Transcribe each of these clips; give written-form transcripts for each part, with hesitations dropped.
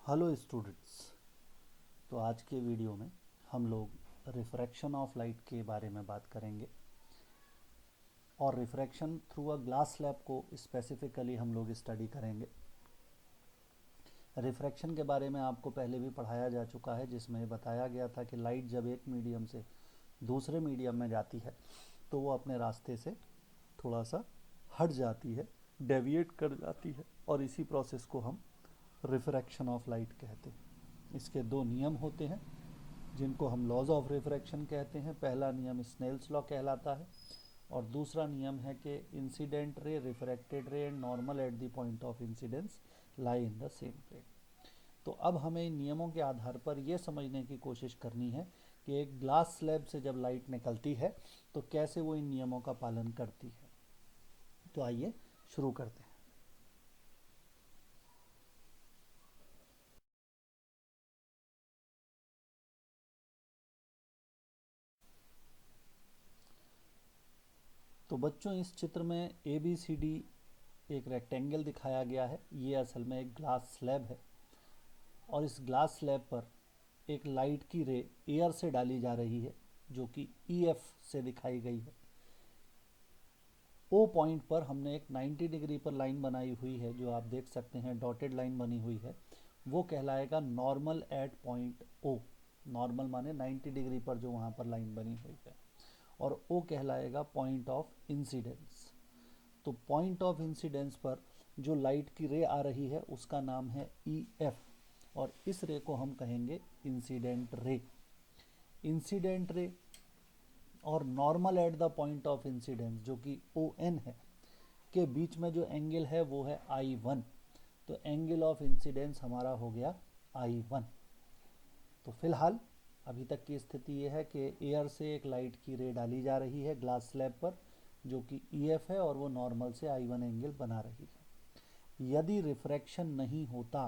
Hello students. तो आज के वीडियो में हम लोग रिफ्रैक्शन ऑफ लाइट के बारे में बात करेंगे और refraction through a glass slab को स्पेसिफिकली हम लोग स्टडी करेंगे। रिफ्रैक्शन के बारे में आपको पहले भी पढ़ाया जा चुका है, जिसमें बताया गया था कि लाइट जब एक मीडियम से दूसरे मीडियम में जाती है तो वो अपने रास्ते से थोड़ा सा हट जाती है, डेविएट कर जाती है, और इसी प्रोसेस को हम रिफ्रैक्शन ऑफ लाइट कहते हैं। इसके दो नियम होते हैं जिनको हम लॉज ऑफ रिफ्रैक्शन कहते हैं। पहला नियम स्नेल्स लॉ कहलाता है और दूसरा नियम है कि incident ray, refracted ray and normal at the point of incidence lie in the same plane. तो अब हमें इन नियमों के आधार पर यह समझने की कोशिश करनी है कि एक ग्लास स्लैब से जब लाइट निकलती है तो कैसे वो इन नियमों का पालन करती है। तो आइए शुरू करते हैं। तो बच्चों, इस चित्र में ABCD एक रेक्टेंगल दिखाया गया है। ये असल में एक ग्लास स्लैब है और इस ग्लास स्लैब पर एक लाइट की रे एयर से डाली जा रही है जो कि EF से दिखाई गई है। O पॉइंट पर हमने एक 90 डिग्री पर लाइन बनाई हुई है, जो आप देख सकते हैं डॉटेड लाइन बनी हुई है। वो कहलाएगा normal at point O। Normal माने 90 डिग्री पर जो वहाँ पर लाइन बनी हुई है, और O कहलाएगा पॉइंट ऑफ इंसिडेंस। तो पॉइंट ऑफ इंसिडेंस पर जो लाइट की रे आ रही है उसका नाम है EF, और इस रे को हम कहेंगे इंसिडेंट रे। इंसिडेंट रे और normal at the point of incidence जो कि ON है के बीच में जो एंगल है वो है I1। तो एंगल ऑफ इंसिडेंस हमारा हो गया I1। तो फिलहाल अभी तक की स्थिति ये है कि एयर से एक लाइट की रे डाली जा रही है ग्लास स्लैब पर जो कि EF है और वो नॉर्मल से I1 एंगल बना रही है। यदि रिफ्रैक्शन नहीं होता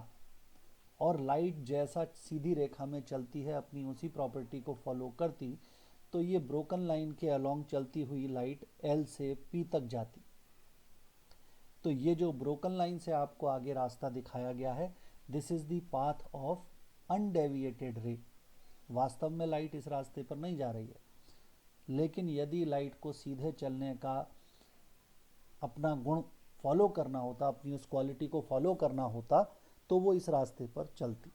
और लाइट जैसा सीधी रेखा में चलती है, अपनी उसी प्रॉपर्टी को फॉलो करती, तो ये ब्रोकन लाइन के अलोंग चलती हुई लाइट L से P तक जाती। तो ये जो ब्रोकन लाइन से आपको आगे रास्ता दिखाया गया है, this is the path of undeviated रे। वास्तव में लाइट इस रास्ते पर नहीं जा रही है, लेकिन यदि लाइट को सीधे चलने का अपना गुण फॉलो करना होता, अपनी उस क्वालिटी को फॉलो करना होता, तो वो इस रास्ते पर चलती।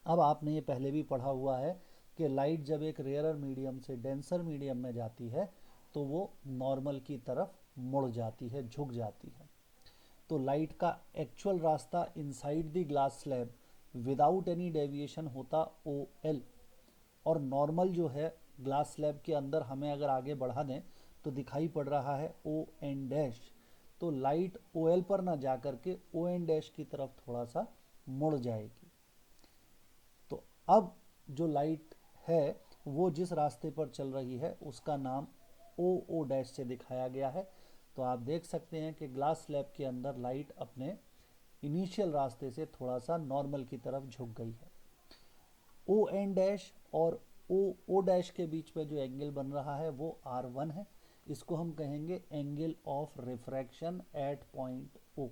अब आपने ये पहले भी पढ़ा हुआ है कि लाइट जब एक रेयरर मीडियम से डेंसर मीडियम में जाती है तो वो नॉर्मल की तरफ मुड़ जाती है, झुक जाती है। तो लाइट का एक्चुअल रास्ता inside the glass slab without any deviation होता OL, और नॉर्मल जो है ग्लास स्लैब के अंदर हमें अगर आगे बढ़ा दें तो दिखाई पड़ रहा है ON डैश। तो लाइट OL पर ना जा करके ON डैश की तरफ थोड़ा सा मुड़ जाएगी। तो अब जो लाइट है वो जिस रास्ते पर चल रही है उसका नाम OO डैश से दिखाया गया है। तो आप देख सकते हैं कि ग्लास स्लैब के अंदर लाइट अपने इनिशियल रास्ते से थोड़ा सा नॉर्मल की तरफ झुक गई है। ON डैश और OO डैश के बीच में जो एंगल बन रहा है वो R1 है। इसको हम कहेंगे angle of refraction at point O।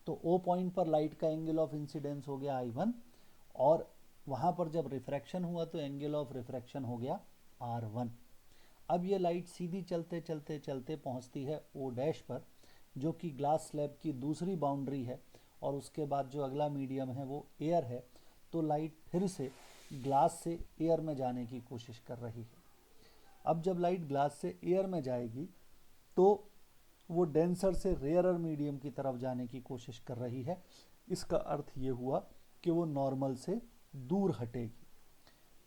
तो O पॉइंट पर लाइट का एंगल ऑफ इंसिडेंस हो गया I1, और वहाँ पर जब रिफ्रैक्शन हुआ तो एंगल ऑफ रिफ्रैक्शन हो गया R1। अब ये लाइट सीधी चलते चलते चलते पहुँचती है O डैश पर, जो कि ग्लास स्लैब की दूसरी बाउंड्री है, और उसके बाद जो अगला मीडियम है वो एयर है। तो लाइट फिर से ग्लास से एयर में जाने की कोशिश कर रही है। अब जब लाइट ग्लास से एयर में जाएगी तो वो डेंसर से रेयरर मीडियम की तरफ जाने की कोशिश कर रही है। इसका अर्थ ये हुआ कि वो नॉर्मल से दूर हटेगी।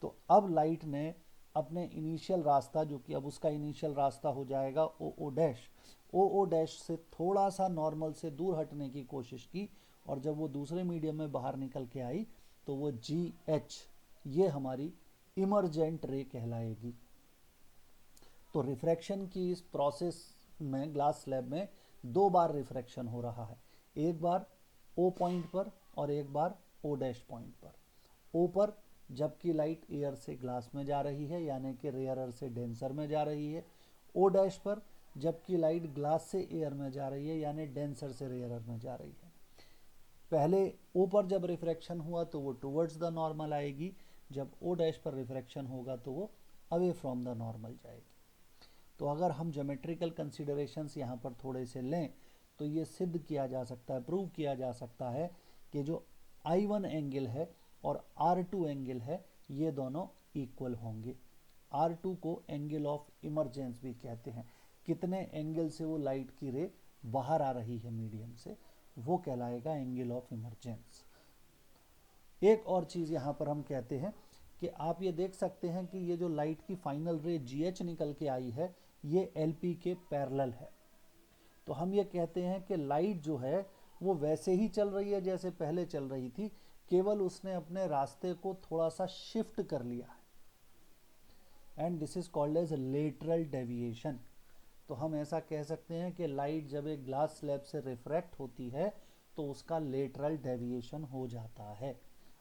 तो अब लाइट ने अपने इनिशियल रास्ता, जो कि अब उसका इनिशियल रास्ता हो जाएगा OO डैश, OO डैश से थोड़ा सा नॉर्मल से दूर हटने की कोशिश की, और जब वो दूसरे मीडियम में बाहर निकल के आई तो वो GH, ये हमारी इमरजेंट रे कहलाएगी। तो रिफ्रैक्शन की इस प्रोसेस में ग्लास स्लैब में दो बार रिफ्रैक्शन हो रहा है, एक बार O पॉइंट पर और एक बार O डैश पॉइंट पर। O पर जबकि लाइट एयर से ग्लास में जा रही है, यानी कि रेयरर से डेंसर में जा रही है। O डैश पर जबकि लाइट ग्लास से एयर में जा रही है, यानी डेंसर से रेयरर में जा रही है। पहले O पर जब रिफ्रैक्शन हुआ तो वो टुवर्ड्स द नॉर्मल आएगी, जब O डैश पर रिफ्रैक्शन होगा तो वो अवे फ्रॉम द नॉर्मल जाएगी। तो अगर हम ज्योमेट्रिकल कंसिडरेशंस यहाँ पर थोड़े से लें तो ये सिद्ध किया जा सकता है, प्रूव किया जा सकता है कि जो I1 एंगल है और R2 एंगल है ये दोनों इक्वल होंगे। R2 को एंगल ऑफ इमरजेंस भी कहते हैं, कितने एंगल से वो लाइट की रे बाहर आ रही है मीडियम से, वो कहलाएगा एंगल ऑफ इमरजेंस। एक और चीज़ यहाँ पर हम कहते हैं कि आप ये देख सकते हैं कि ये जो लाइट की फाइनल रे GH निकल के आई है ये LP के पैरेलल है। तो हम ये कहते हैं कि लाइट जो है वो वैसे ही चल रही है जैसे पहले चल रही थी, केवल उसने अपने रास्ते को थोड़ा सा शिफ्ट कर लिया है, and this is called as lateral deviation. तो हम ऐसा कह सकते हैं कि लाइट जब एक ग्लास स्लैब से रिफ्रैक्ट होती है तो उसका लेटरल डेविएशन हो जाता है।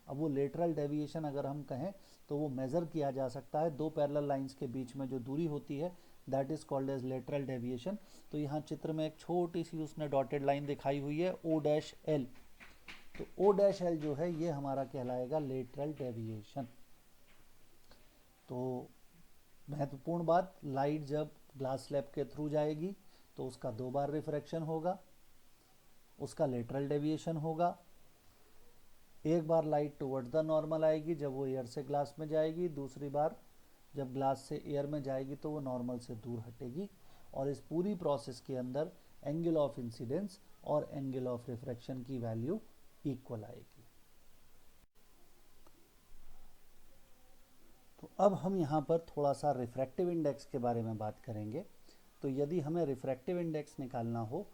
अब वो लेटरल डेविएशन अगर हम कहें तो वो मेज़र किया जा सकता है, दो पैरेलल लाइंस के बीच में जो दूरी होती है that is called as lateral deviation. तो यहाँ चित्र में एक छोटी सी उसने डॉटेड लाइन दिखाई हुई है O'(L), तो O'(L) जो है ये हमारा कहलाएगा लेटरल डेविएशन। तो महत्वपूर्ण बात, लाइट जब ग्लास स्लैब के थ्रू जाएगी तो उसका 2 बार रिफ्रैक्शन होगा, उसका लेटरल डेविएशन होगा। एक बार लाइट टुवर्ड्स द नॉर्मल आएगी जब वो एयर से ग्लास में जाएगी, दूसरी बार जब ग्लास से एयर में जाएगी तो वो नॉर्मल से दूर हटेगी, और इस पूरी प्रोसेस के अंदर एंगल ऑफ इंसिडेंस और एंगल ऑफ रिफ्रैक्शन की वैल्यू इक्वल आएगी। तो अब हम यहाँ पर थोड़ा सा रिफ्रैक्टिव इंडेक्स के बारे में बात करेंगे। तो यदि हमें रिफ्रैक्टिव इंडेक्स निकालना हो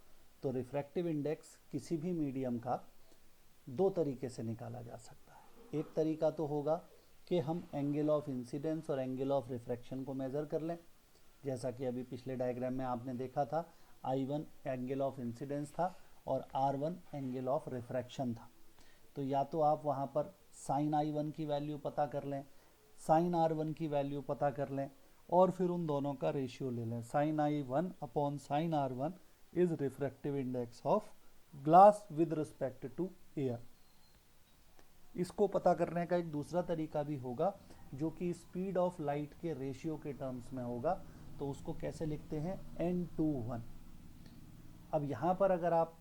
तो रिफ्रैक्टिव इंडेक्स किसी भी मीडियम का 2 तरीके से निकाला जा सकता है। एक तरीका तो होगा कि हम एंगल ऑफ इंसिडेंस और एंगल ऑफ रिफ्रैक्शन को मेज़र कर लें, जैसा कि अभी पिछले डायग्राम में आपने देखा था, I1 एंगल ऑफ इंसिडेंस था और R1 एंगल ऑफ रिफ्रैक्शन था। तो या तो आप वहाँ पर साइन I1 की वैल्यू पता कर लें, साइन R1 की वैल्यू पता कर लें और फिर उन दोनों का रेशियो ले लें। Sine I1 upon sine R1 is refractive index of glass with respect to air. इसको पता करने का एक दूसरा तरीका भी होगा जो कि स्पीड ऑफ लाइट के रेशियो के टर्म्स में होगा। तो उसको कैसे लिखते हैं, n/1। अब यहाँ पर अगर आप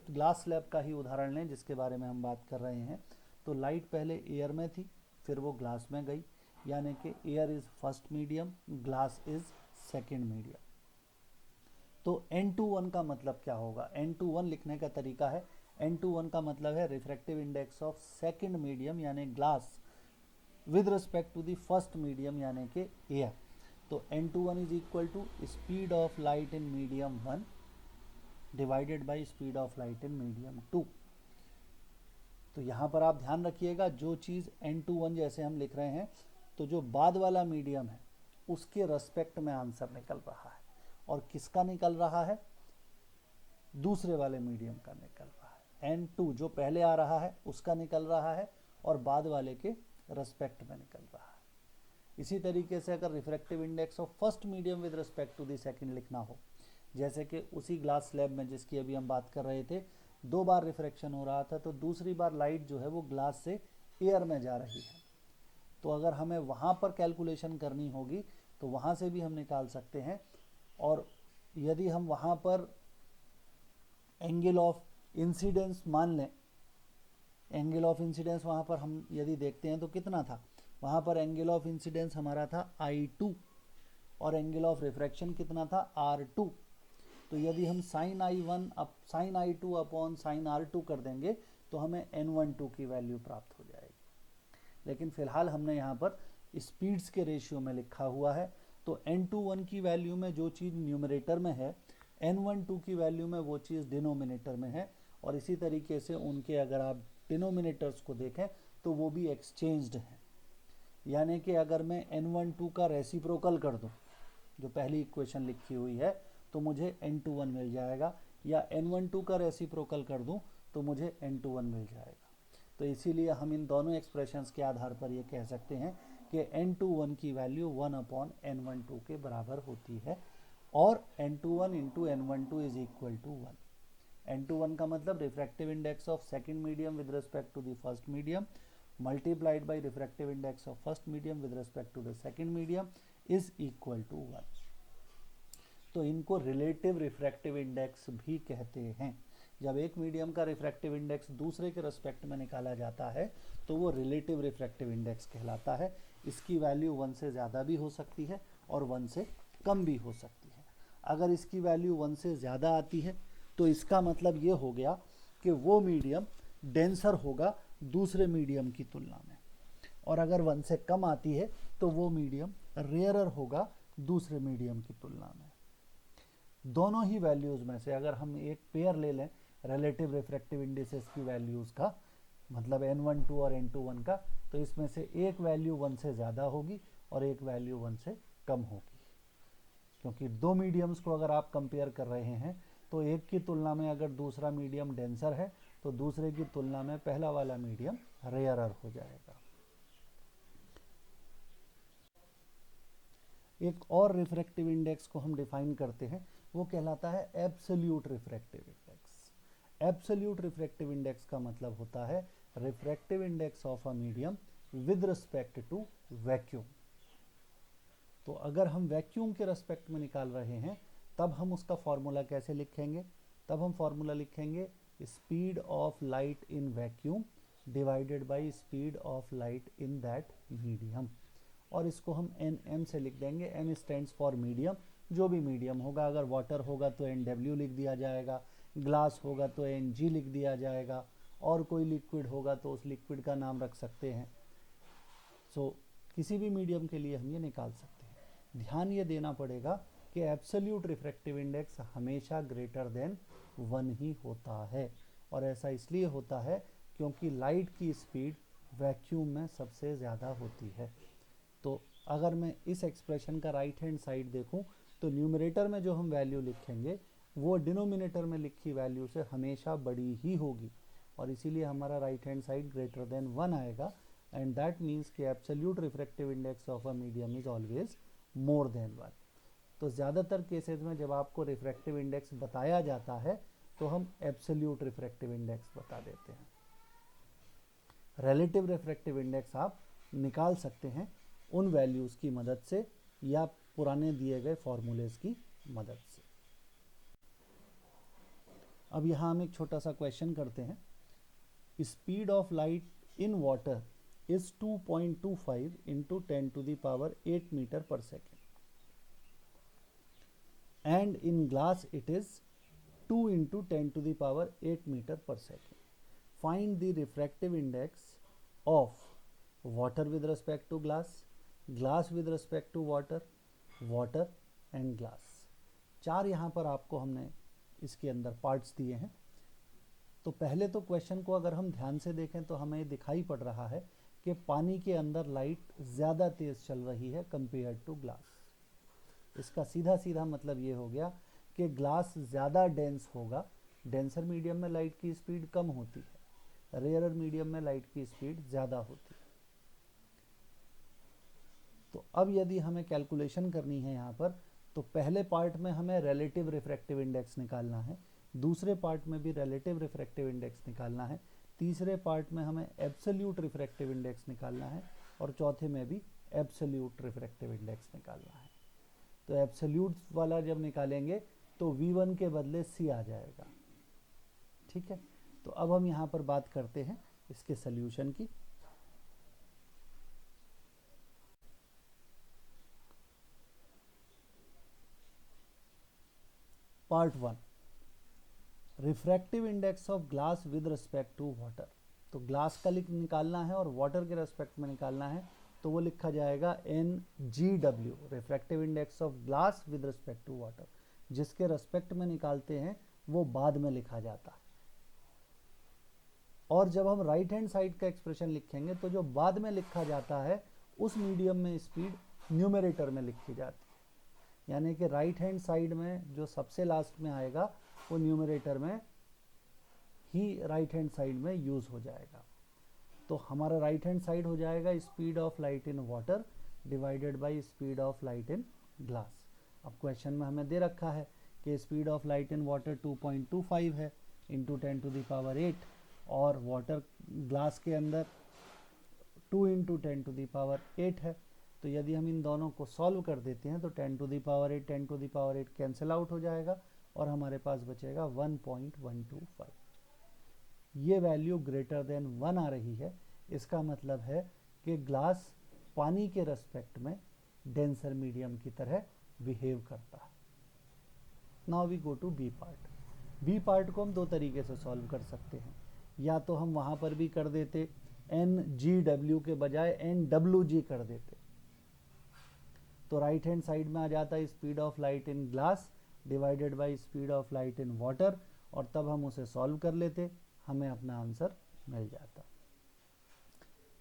ग्लास स्लैब का ही उदाहरण लें जिसके बारे में हम बात कर रहे हैं, तो लाइट पहले एयर में थी, फिर वो ग्लास में गई, यानी कि air is first medium, glass is second medium. तो n/1 का मतलब क्या होगा, n/1 लिखने का तरीका है, n/1 का मतलब है refractive index of second medium यानी glass with respect to the first medium यानी कि एयर। तो n/1 is equal to speed of light in medium 1 divided by speed of light in medium 2। तो यहाँ पर आप ध्यान रखिएगा, जो चीज़ n/1 जैसे हम लिख रहे हैं तो जो बाद वाला मीडियम है उसके रेस्पेक्ट में आंसर निकल रहा है, और किसका निकल रहा है, दूसरे वाले मीडियम का निकल रहा है। n2 जो पहले आ रहा है उसका निकल रहा है और बाद वाले के रेस्पेक्ट में निकल रहा है। इसी तरीके से अगर refractive index of first medium with respect to the second लिखना हो, जैसे कि उसी ग्लास स्लैब में जिसकी अभी हम बात कर रहे थे, 2 बार रिफ्रैक्शन हो रहा था, तो दूसरी बार लाइट जो है वो ग्लास से एयर में जा रही है। तो अगर हमें वहाँ पर कैलकुलेशन करनी होगी तो वहाँ से भी हम निकाल सकते हैं, और यदि हम वहाँ पर एंगल ऑफ इंसिडेंस मान लें, एंगल ऑफ इंसिडेंस वहाँ पर हम यदि देखते हैं तो कितना था, वहाँ पर एंगल ऑफ इंसिडेंस हमारा था I2 और एंगल ऑफ रिफ्रैक्शन कितना था, R2। तो यदि हम sign I2 upon sine R2 कर देंगे तो हमें n/2 की वैल्यू प्राप्त हो जाएगी। लेकिन फिलहाल हमने यहाँ पर स्पीड्स के रेशियो में लिखा हुआ है, तो n/1 की वैल्यू में जो चीज़ न्यूमरेटर में है, n/2 की वैल्यू में वो चीज़ डिनोमिनेटर में है, और इसी तरीके से उनके अगर आप डिनोमिनेटर्स को देखें तो वो भी एक्सचेंज्ड हैं। यानी कि अगर मैं n/2 का रेसिप्रोकल कर दूं, जो पहली इक्वेशन लिखी हुई है, तो मुझे n/1 मिल जाएगा, या n/2 का रेसिप्रोकल कर दूं तो मुझे n/1 मिल जाएगा। तो इसीलिए हम इन दोनों एक्सप्रेशंस के आधार पर ये कह सकते हैं कि n/1 की वैल्यू 1/n/2 के बराबर होती है, और n/1 into n/2 is equal to 1। n21 का मतलब refractive index of second medium with respect to the first medium multiplied by refractive index of first medium with respect to the second medium is equal to 1। तो इनको relative refractive index भी कहते हैं। जब एक medium का refractive index दूसरे के रिस्पेक्ट में निकाला जाता है तो वो रिलेटिव रिफ्रैक्टिव इंडेक्स कहलाता है। इसकी वैल्यू 1 से ज़्यादा भी हो सकती है और 1 से कम भी हो सकती है। अगर इसकी वैल्यू 1 से ज़्यादा आती है तो इसका मतलब ये हो गया कि वो मीडियम डेंसर होगा दूसरे मीडियम की तुलना में, और अगर 1 से कम आती है तो वो मीडियम रेयरर होगा दूसरे मीडियम की तुलना में। दोनों ही वैल्यूज़ में से अगर हम एक पेयर ले लें रिलेटिव रिफ्रैक्टिव इंडिसेस की वैल्यूज़ का, मतलब n12 और n21 का, तो इसमें से एक वैल्यू 1 से ज़्यादा होगी और एक वैल्यू 1 से कम होगी। क्योंकि दो मीडियम्स को अगर आप कंपेयर कर रहे हैं तो एक की तुलना में अगर दूसरा मीडियम डेंसर है तो दूसरे की तुलना में पहला वाला मीडियम रेयरर हो जाएगा। एक और रिफ्रैक्टिव इंडेक्स को हम डिफाइन करते हैं, वो कहलाता है absolute refractive index. Absolute refractive index का मतलब होता है refractive index of a medium with respect to vacuum. तो अगर हम वैक्यूम के रिस्पेक्ट में निकाल रहे हैं तब हम उसका फॉर्मूला कैसे लिखेंगे? तब हम फॉर्मूला लिखेंगे speed of light in vacuum divided by speed of light in that medium, और इसको हम nm से लिख देंगे। m स्टैंड्स फॉर मीडियम, जो भी मीडियम होगा, अगर वाटर होगा तो nw लिख दिया जाएगा, ग्लास होगा तो ng लिख दिया जाएगा, और कोई लिक्विड होगा तो उस लिक्विड का नाम रख सकते हैं। किसी भी मीडियम के लिए हम ये निकाल सकते हैं। ध्यान ये देना पड़ेगा कि एब्सोल्यूट रिफ्रैक्टिव इंडेक्स हमेशा ग्रेटर देन 1 ही होता है, और ऐसा इसलिए होता है क्योंकि लाइट की स्पीड वैक्यूम में सबसे ज़्यादा होती है। तो अगर मैं इस एक्सप्रेशन का राइट हैंड साइड देखूं तो न्यूमरेटर में जो हम वैल्यू लिखेंगे वो डिनोमिनेटर में लिखी वैल्यू से हमेशा बड़ी ही होगी, और इसीलिए हमारा right hand side greater than 1 आएगा, एंड दैट मीन्स कि absolute refractive index of a medium is always more than 1। तो ज़्यादातर केसेस में जब आपको रिफ्रैक्टिव इंडेक्स बताया जाता है तो हम एब्सोल्यूट रिफ्रैक्टिव इंडेक्स बता देते हैं। रिलेटिव रिफ्रैक्टिव इंडेक्स आप निकाल सकते हैं उन वैल्यूज़ की मदद से या पुराने दिए गए फॉर्मूलेज की मदद से। अब यहाँ हम एक छोटा सा क्वेश्चन करते हैं। Speed of light in water is 2.25 into 10 to the power 8 metre per second, and in glass it is 2 into 10 to the power 8 meter per second. Find the refractive index of water with respect to glass, glass with respect to water, water and glass। चार यहाँ पर आपको हमने इसके अंदर parts दिए हैं। तो पहले तो क्वेश्चन को अगर हम ध्यान से देखें तो हमें दिखाई पड़ रहा है कि पानी के अंदर लाइट ज़्यादा तेज़ चल रही है कंपेयर टू ग्लास। इसका सीधा सीधा मतलब ये हो गया कि ग्लास ज़्यादा डेंस होगा। डेंसर मीडियम में लाइट की स्पीड कम होती है, रेयरर मीडियम में लाइट की स्पीड ज़्यादा होती है। तो अब यदि हमें कैलकुलेशन करनी है यहाँ पर, तो पहले पार्ट में हमें रिलेटिव रिफ्रैक्टिव इंडेक्स निकालना है, दूसरे पार्ट में भी रिलेटिव रिफ्रैक्टिव इंडेक्स निकालना है, तीसरे पार्ट में हमें एब्सोल्यूट रिफ्रैक्टिव इंडेक्स निकालना है, और चौथे में भी एब्सोल्यूट रिफ्रैक्टिव इंडेक्स निकालना है। तो एब्सोल्यूट वाला जब निकालेंगे तो V1 के बदले C आ जाएगा। ठीक है, तो अब हम यहाँ पर बात करते हैं इसके सल्यूशन की। Part 1, refractive index of glass with respect to water. तो ग्लास का निकालना है और वाटर के रिस्पेक्ट में निकालना है, तो वो लिखा जाएगा NGW, refractive index of glass with respect to water. जिसके रिस्पेक्ट में निकालते हैं वो बाद में लिखा जाता है, और जब हम राइट हैंड साइड का एक्सप्रेशन लिखेंगे तो जो बाद में लिखा जाता है उस मीडियम में स्पीड न्यूमरेटर में लिखी जाती है। यानी कि राइट हैंड साइड में जो सबसे लास्ट में आएगा वो न्यूमरेटर में ही राइट हैंड साइड में यूज़ हो जाएगा। तो हमारा राइट हैंड साइड हो जाएगा speed of light in water divided by speed of light in glass. अब क्वेश्चन में हमें दे रखा है कि speed of light in water 2.25 है, इंटू 10⁸ और वाटर ग्लास के अंदर 2 इंटू 10⁸ है। तो यदि हम इन दोनों को सॉल्व कर देते हैं तो 10⁸ कैंसिल आउट हो जाएगा और हमारे पास बचेगा 1.125। ये वैल्यू ग्रेटर देन 1 आ रही है, इसका मतलब है कि ग्लास पानी के रेस्पेक्ट में डेंसर मीडियम की तरह बिहेव करता है। Now we go to B part. B part को हम दो तरीके से सॉल्व कर सकते हैं, या तो हम वहां पर भी कर देते NGW के बजाय NWG कर देते, तो राइट हैंड साइड में आ जाता है speed of light in glass divided by speed of light in water, और तब हम उसे सॉल्व कर लेते, हमें अपना आंसर मिल जाता।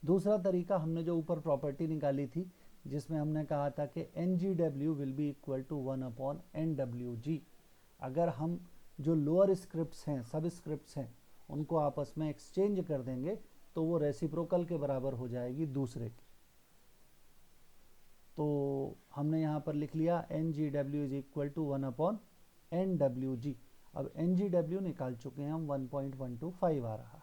दूसरा तरीका, हमने जो ऊपर प्रॉपर्टी निकाली थी जिसमें हमने कहा था कि NGW will be equal to 1/NWG। अगर हम जो लोअर स्क्रिप्ट्स हैं, सब स्क्रिप्ट्स हैं, उनको आपस में एक्सचेंज कर देंगे तो वो रेसिप्रोकल के बराबर हो जाएगी दूसरे की। तो हमने यहाँ पर लिख लिया NGW is equal to 1/NWG। अब NGW निकाल चुके हैं हम, 1.125 आ रहा है,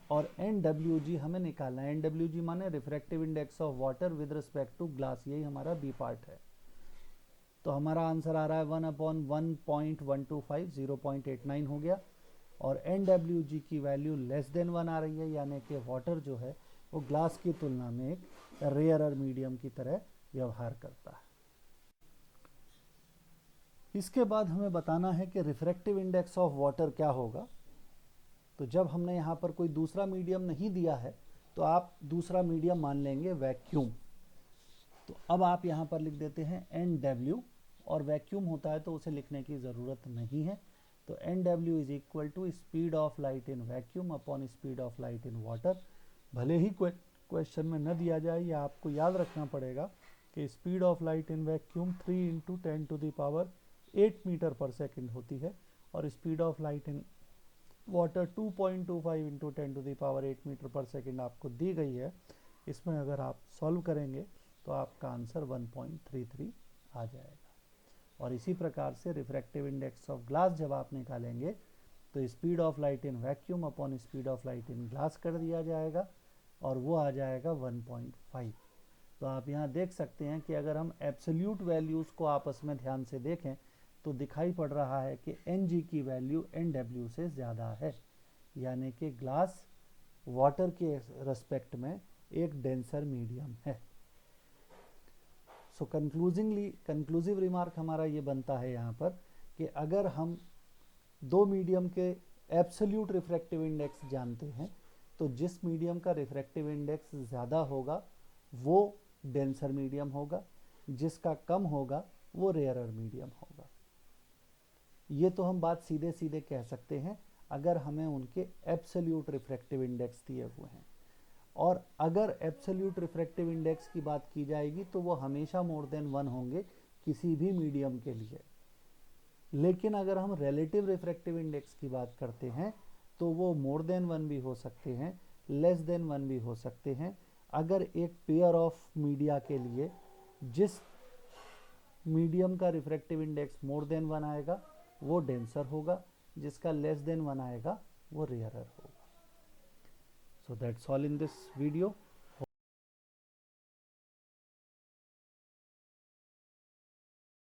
और NWG हमें निकालना है। NWG माने refractive index of water with respect to glass, यही हमारा बी पार्ट है। तो हमारा आंसर आ रहा है 1/1.125, 0.89 हो गया, और NWG की वैल्यू लेस देन 1 आ रही है, यानी कि वाटर जो है वो ग्लास की तुलना में एक रेयरर मीडियम की तरह व्यवहार करता है। इसके बाद हमें बताना है कि रिफ्रैक्टिव इंडेक्स ऑफ वाटर क्या होगा। तो जब हमने यहाँ पर कोई दूसरा मीडियम नहीं दिया है तो आप दूसरा मीडियम मान लेंगे वैक्यूम। तो अब आप यहाँ पर लिख देते हैं NW, और वैक्यूम होता है तो उसे लिखने की ज़रूरत नहीं है। तो NW is equal to speed of light in vacuum upon speed of light in water. भले ही क्वेश्चन में न दिया जाए, या आपको याद रखना पड़ेगा कि speed of light in vacuum 3 into 10⁸ metre per second होती है, और speed of light in water 2.25 into 10⁸ metre per second आपको दी गई है। इसमें अगर आप सॉल्व करेंगे तो आपका आंसर 1.33 आ जाएगा। और इसी प्रकार से रिफ्रैक्टिव इंडेक्स ऑफ ग्लास जब आप निकालेंगे तो speed of light in vacuum upon speed of light in glass कर दिया जाएगा, और वो आ जाएगा 1.5। तो आप यहाँ देख सकते हैं कि अगर हम एब्सोल्यूट वैल्यूज़ को आपस में ध्यान से देखें तो दिखाई पड़ रहा है कि NG की वैल्यू NW से ज़्यादा है, यानी कि ग्लास वाटर के रेस्पेक्ट में एक डेंसर मीडियम है। सो कंक्लूसिव रिमार्क हमारा ये बनता है यहाँ पर कि अगर हम दो मीडियम के एब्सोल्यूट रिफ्रैक्टिव इंडेक्स जानते हैं तो जिस मीडियम का रिफ्रैक्टिव इंडेक्स ज़्यादा होगा वो डेंसर मीडियम होगा, जिसका कम होगा वो रेयरर मीडियम होगा। ये तो हम बात सीधे सीधे कह सकते हैं अगर हमें उनके एब्सोल्यूट रिफ्रैक्टिव इंडेक्स दिए हुए हैं, और अगर एब्सोल्यूट रिफ्रैक्टिव इंडेक्स की बात की जाएगी तो वो हमेशा मोर देन 1 होंगे किसी भी मीडियम के लिए। लेकिन अगर हम रिलेटिव रिफ्रैक्टिव इंडेक्स की बात करते हैं तो वो मोर देन 1 भी हो सकते हैं, लेस देन 1 भी हो सकते हैं। अगर एक पेयर ऑफ मीडिया के लिए जिस मीडियम का रिफ्रैक्टिव इंडेक्स मोर देन 1 आएगा वो डेंसर होगा, जिसका लेस देन 1 आएगा वो रेयरर होगा। So that's all in this video.